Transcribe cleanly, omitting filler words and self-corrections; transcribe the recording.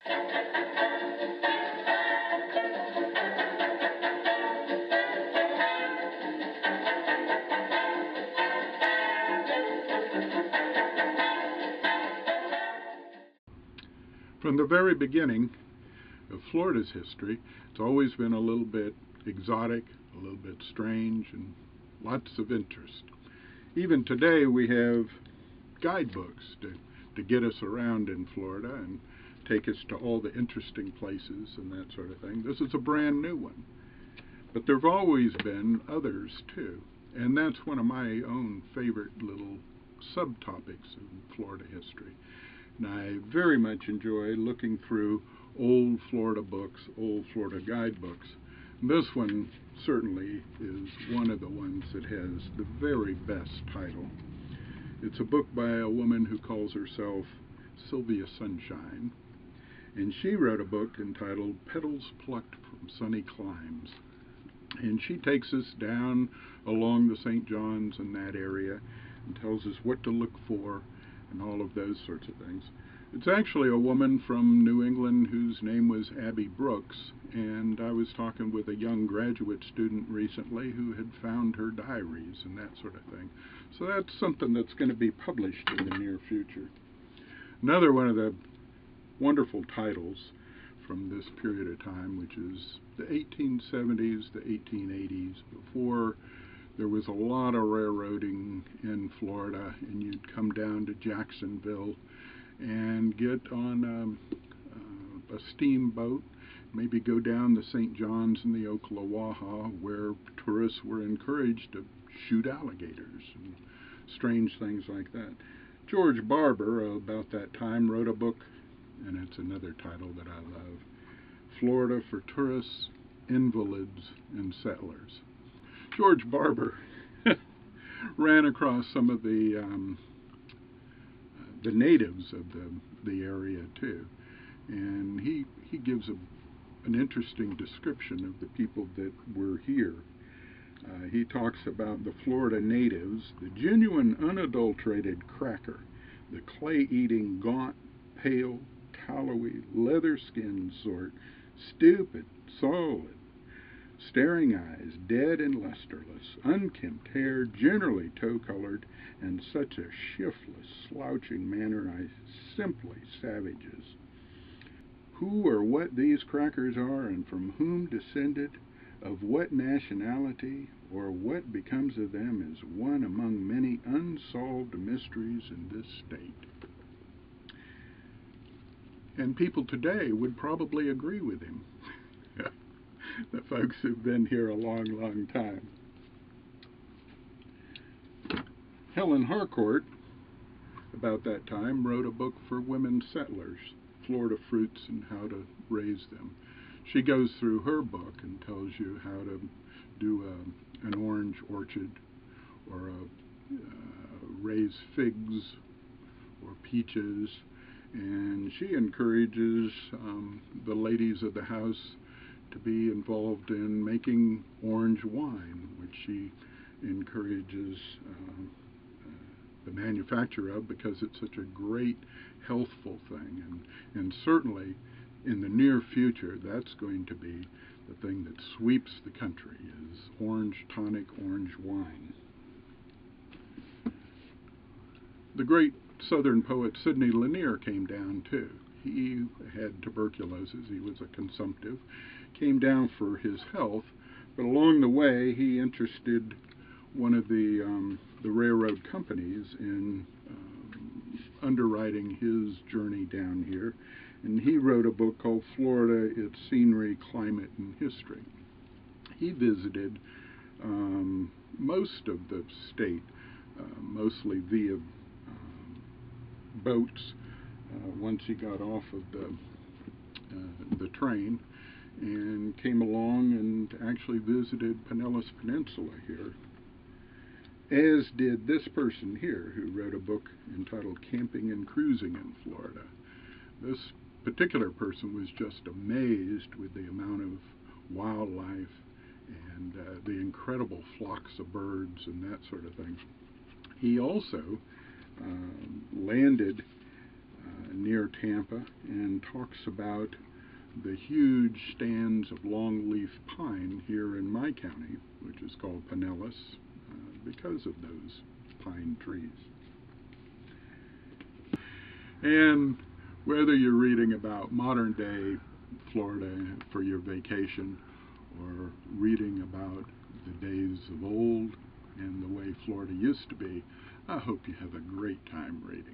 From the very beginning of Florida's history, it's always been a little bit exotic, a little bit strange, and lots of interest. Even today we have guidebooks to get us around in Florida and take us to all the interesting places and that sort of thing. This is a brand new one. But there have always been others too. And that's one of my own favorite little subtopics of Florida history. And I very much enjoy looking through old Florida books, old Florida guidebooks. And this one certainly is one of the ones that has the very best title. It's a book by a woman who calls herself Sylvia Sunshine. And she wrote a book entitled Petals Plucked from Sunny Climes. And she takes us down along the St. John's and that area and tells us what to look for and all of those sorts of things. It's actually a woman from New England whose name was Abby Brooks, and I was talking with a young graduate student recently who had found her diaries and that sort of thing. So that's something that's going to be published in the near future. Another one of the wonderful titles from this period of time, which is the 1870s, the 1880s, before there was a lot of railroading in Florida, and you'd come down to Jacksonville and get on a steamboat, maybe go down the St. John's and the Ocklawaha, where tourists were encouraged to shoot alligators and strange things like that. George Barber, about that time, wrote a book, and it's another title that I love, Florida for Tourists, Invalids, and Settlers. George Barber ran across some of the natives of the area too, and he gives an interesting description of the people that were here. He talks about the Florida natives, the genuine unadulterated cracker, the clay-eating, gaunt, pale, tallowy, leather-skinned sort, stupid, solid, staring eyes, dead and lusterless, unkempt hair, generally tow-colored, and such a shiftless, slouching manner as simply savages. Who or what these crackers are, and from whom descended, of what nationality, or what becomes of them, is one among many unsolved mysteries in this state. And people today would probably agree with him. The folks who've been here a long, long time. Helen Harcourt, about that time, wrote a book for women settlers, Florida Fruits and How to Raise Them. She goes through her book and tells you how to do an orange orchard, or raise figs or peaches, and she encourages the ladies of the house to be involved in making orange wine, which she encourages the manufacture of, because it's such a great healthful thing, and certainly in the near future that's going to be the thing that sweeps the country, is orange tonic, orange wine. The great Southern poet Sidney Lanier came down too. He had tuberculosis, he was a consumptive, came down for his health, but along the way he interested one of the railroad companies in underwriting his journey down here, and he wrote a book called Florida, Its Scenery, Climate, and History. He visited most of the state, mostly via boats, once he got off of the train, and came along and actually visited Pinellas Peninsula here, as did this person here, who wrote a book entitled Camping and Cruising in Florida. This particular person was just amazed with the amount of wildlife and the incredible flocks of birds and that sort of thing. He also landed near Tampa and talks about the huge stands of longleaf pine here in my county, which is called Pinellas, because of those pine trees. And whether you're reading about modern day Florida for your vacation or reading about the days of old and the way Florida used to be, I hope you have a great time reading.